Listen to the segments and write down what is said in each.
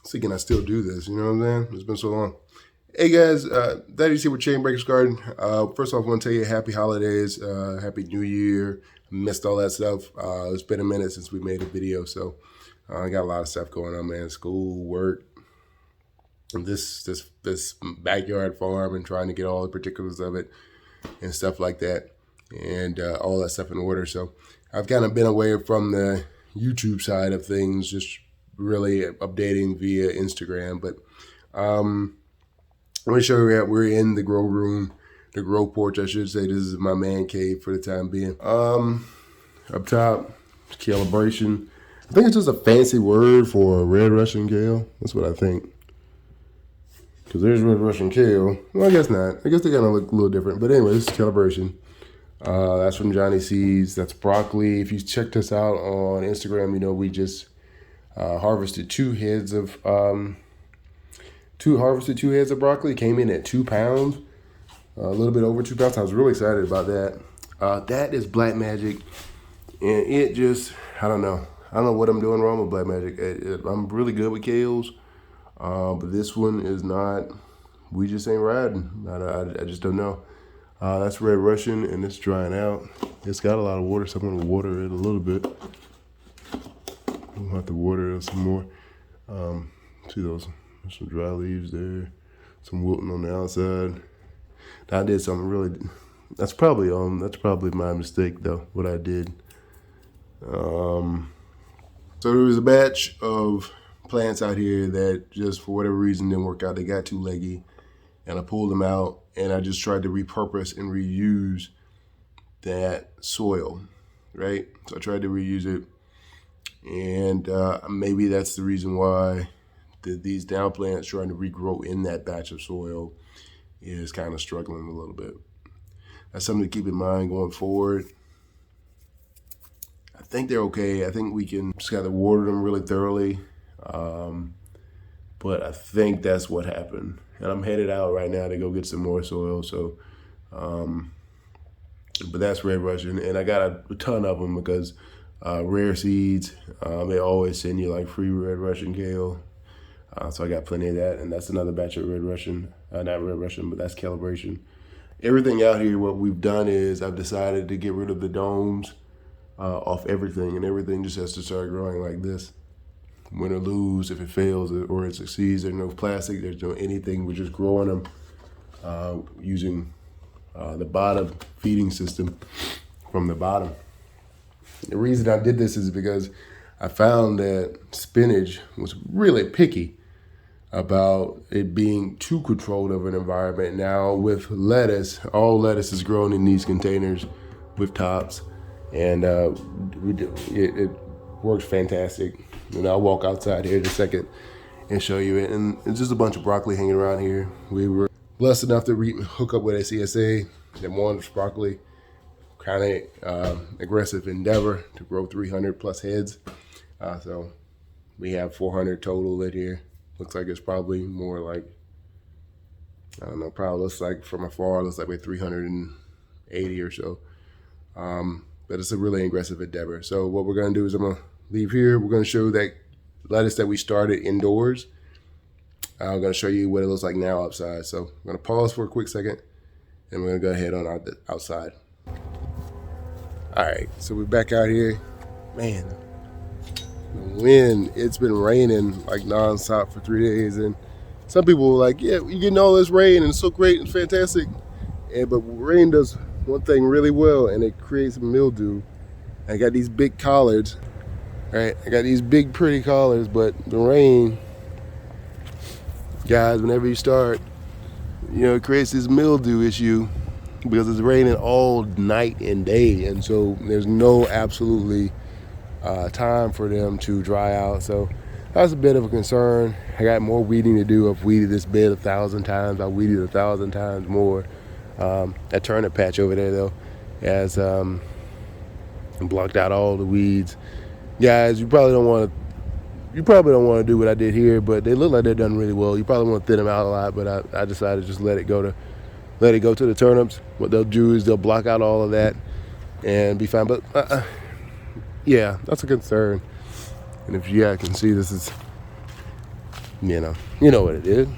So can I still do this? You know what I'm saying? It's been so long. Hey guys, Daddy's here with Chain Breakers Garden. First off, I want to tell you happy holidays, happy New Year. Missed all that stuff. It's been a minute since we made a video, so I got a lot of stuff going on, man. School, work, and this backyard farm, and trying to get all the particulars of it and stuff like that, and all that stuff in order. So I've kind of been away from the YouTube side of things, just really updating via Instagram. But I'm going to show you that we're in the grow room, the grow porch, I should say. This is my man cave for the time being. Up top, calibration. I think it's just a fancy word for red Russian kale. That's what I think. Because there's red Russian kale. Well, I guess not. I guess they kind of look a little different. But anyway, this is calibration. That's from Johnny Seeds. That's broccoli. If you checked us out on Instagram, you know we just harvested two heads of broccoli. Came in at 2 pounds, a little bit over 2 pounds. I was really excited about that. That is Black Magic, and it just, I don't know what I'm doing wrong with Black Magic. I'm really good with kales, but this one is not. We just ain't riding. I just don't know. That's Red Russian, and it's drying out. It's got a lot of water, so I'm gonna water it a little bit. We'll have to water it some more. See those? There's some dry leaves there, some wilting on the outside. I did something really. That's probably my mistake though. What I did. So there was a batch of plants out here that just for whatever reason didn't work out. They got too leggy, and I pulled them out, and I just tried to repurpose and reuse that soil, right? So I tried to reuse it, and maybe that's the reason why these down plants trying to regrow in that batch of soil is kind of struggling a little bit. That's something to keep in mind going forward. I think they're okay. I think we can just got to water them really thoroughly. But I think that's what happened. And I'm headed out right now to go get some more soil. So, but that's Red Russian. And I got a ton of them because Rare Seeds, they always send you like free Red Russian kale. So I got plenty of that. And that's another batch of Red Russian. Not Red Russian, but that's calibration. Everything out here, what we've done is I've decided to get rid of the domes off everything. And everything just has to start growing like this. Win or lose, if it fails or it succeeds, there's no plastic, there's no anything. We're just growing them using the bottom feeding system from the bottom. The reason I did this is because I found that spinach was really picky about it being too controlled of an environment. Now with lettuce, all lettuce is grown in these containers with tops, and it works fantastic. And I'll walk outside here in a second and show you it. And it's just a bunch of broccoli hanging around here. We were blessed enough to hook up with a CSA that wanted broccoli. Kind of aggressive endeavor to grow 300 plus heads. So we have 400 total in here. Looks like it's probably more like, I don't know, probably looks like from afar, looks like we're 380 or so. But it's a really aggressive endeavor. So what we're gonna do is I'm gonna leave here. We're gonna show that lettuce that we started indoors. I'm gonna show you what it looks like now outside. So I'm gonna pause for a quick second, and we're gonna go ahead on outside. All right, so we're back out here. Man, the wind, it's been raining like nonstop for 3 days, and some people were like, yeah, you're getting all this rain and it's so great and fantastic. But rain does one thing really well, and it creates mildew. I got these big collards, right? I got these big pretty collards, but the rain, guys, whenever you start, it creates this mildew issue because it's raining all night and day, and so there's no absolutely time for them to dry out. So that's a bit of a concern. I got more weeding to do. I've weeded this bed 1,000 times. I weeded 1,000 times more. That turnip patch over there though has blocked out all the weeds. Guys, you probably don't want to do what I did here, but they look like they're done really well. You probably want to thin them out a lot, but I decided to just let it go to the turnips. What they'll do is they'll block out all of that and be fine. But yeah, that's a concern. And if you guys can see, this is You know what it is.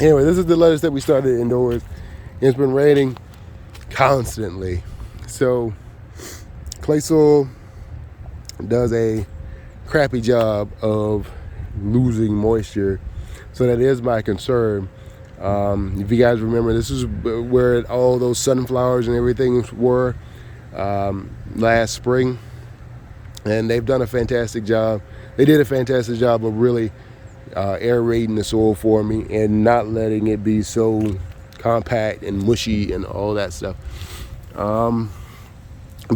Anyway, this is the lettuce that we started indoors. It's been raining constantly. So clay soil does a crappy job of losing moisture. So that is my concern. If you guys remember, this is where all those sunflowers and everything were last spring. And they've done a fantastic job. They did a fantastic job of really aerating the soil for me and not letting it be so compact and mushy and all that stuff. But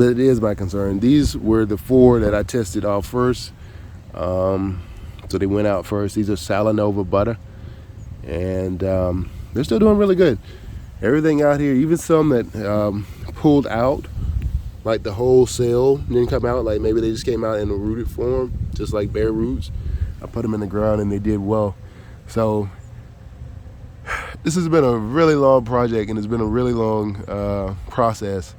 it is my concern. These were the 4 that I tested off first. So they went out first. These are Salanova Butter. And they're still doing really good. Everything out here, even some that pulled out, like the whole cell didn't come out, like maybe they just came out in a rooted form, just like bare roots. I put them in the ground and they did well. So this has been a really long project, and it's been a really long process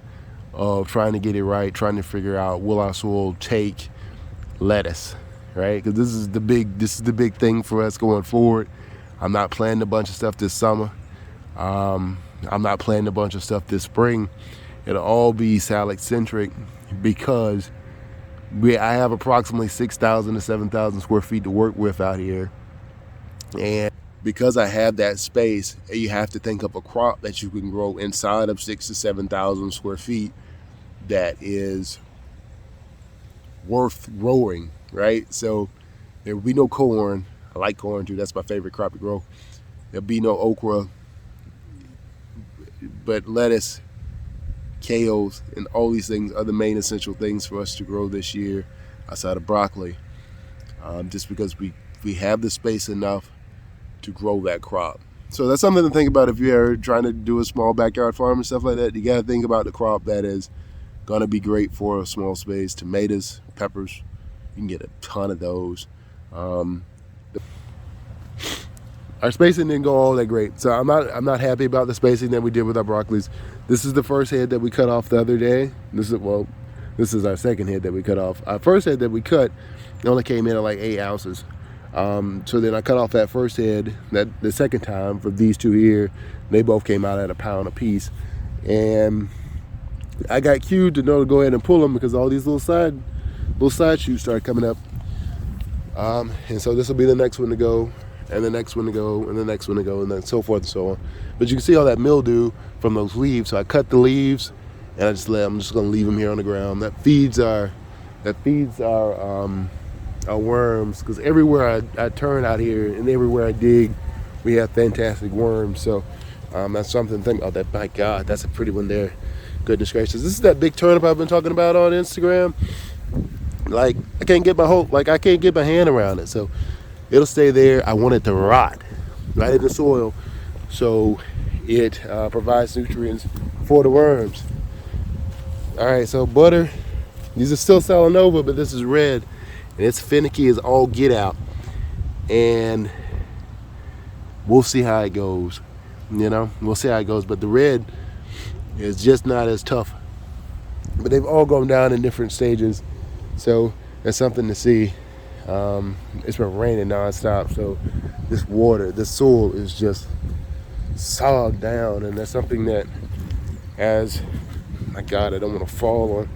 of trying to get it right, trying to figure out, will our soil take lettuce, right? Because this is the big thing for us going forward. I'm not planting a bunch of stuff this summer. I'm not planting a bunch of stuff this spring. It'll all be salad centric because I have approximately 6,000 to 7,000 square feet to work with out here. And because I have that space, you have to think of a crop that you can grow inside of 6,000 to 7,000 square feet that is worth growing, right? So there will be no corn. I like corn too. That's my favorite crop to grow. There'll be no okra, but lettuce, kales, and all these things are the main essential things for us to grow this year outside of broccoli, just because we have the space enough to grow that crop. So that's something to think about if you're trying to do a small backyard farm and stuff like that. You got to think about the crop that is going to be great for a small space. Tomatoes, peppers, you can get a ton of those. Our spacing didn't go all that great, so I'm not happy about the spacing that we did with our broccolis. This is the first head that we cut off the other day. This is our second head that we cut off. Our first head that we cut only came in at like 8 ounces. So then I cut off that first head the second time for these 2 here. They both came out at a pound a piece, and I got cued to know to go ahead and pull them because all these little side shoots started coming up. And so this will be the next one to go, and the next one to go, and the next one to go, and then so forth and so on. But you can see all that mildew from those leaves. So I cut the leaves, and I'm just going to leave them here on the ground. That feeds our worms, because everywhere I turn out here and everywhere I dig, we have fantastic worms. So that's something to think about. That, my God, that's a pretty one there. Goodness gracious, this is that big turnip I've been talking about on Instagram. Like I can't get my hand around it, so it'll stay there. I want it to rot right in the soil, so it provides nutrients for the worms. All right, so butter. These are still Salanova, but this is red, and it's finicky as all get out. And we'll see how it goes. We'll see how it goes. But the red is just not as tough. But they've all gone down in different stages, so that's something to see. It's been raining nonstop, so this soil is just sogged down, and that's something that, my God, I don't want to fall on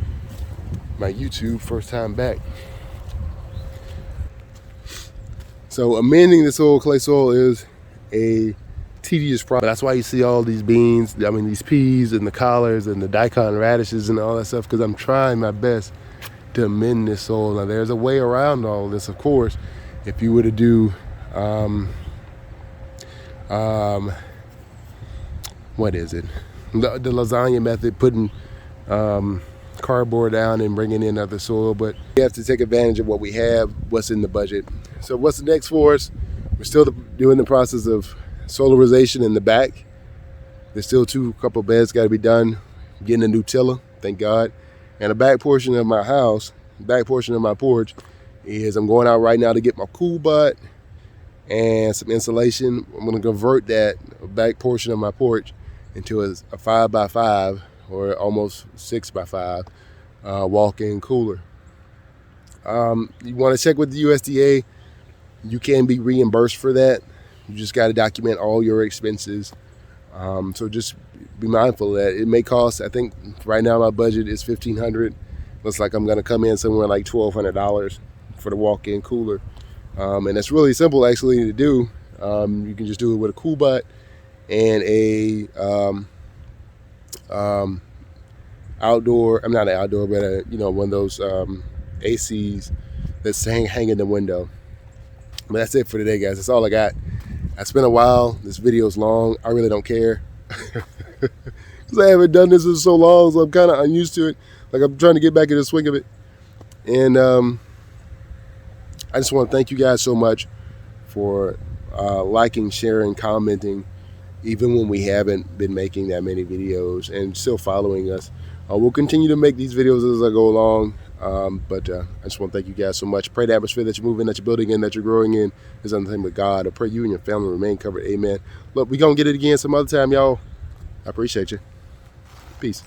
my YouTube first time back. So amending the soil, clay soil, is a tedious process. That's why you see all these beans, these peas and the collards and the daikon radishes and all that stuff, because I'm trying my best to amend this soil. Now there's a way around all this, of course. If you were to do what is it, the lasagna method, putting cardboard down and bringing in other soil, but we have to take advantage of what we have, what's in the budget. So what's next for us? We're still doing the process of solarization in the back. There's still a couple beds got to be done, getting a new tiller, thank God. And the back portion of my house, back portion of my porch, is I'm going out right now to get my cool butt and some insulation. I'm going to convert that back portion of my porch into a 5x5 or almost 6x5 walk-in cooler. You want to check with the USDA You can be reimbursed for that. You just got to document all your expenses. So just be mindful of that. It may cost, I think right now my budget is $1,500. Looks like I'm going to come in somewhere like $1,200 for the walk-in cooler. And it's really simple actually to do. You can just do it with a cool butt and a outdoor, I'm not an outdoor, but one of those ACs that's hang in the window. But that's it for today, guys. That's all I got. It's been a while. This video is long. I really don't care because I haven't done this in so long, so I'm kind of unused to it. Like, I'm trying to get back in the swing of it. And I just want to thank you guys so much for liking, sharing, commenting, even when we haven't been making that many videos, and still following us. We'll continue to make these videos as I go along. But I just want to thank you guys so much. Pray the atmosphere that you're moving, that you're building in, that you're growing in is nothing but God. I pray you and your family remain covered. Amen. Look, we're going to get it again some other time, y'all. I appreciate you. Peace.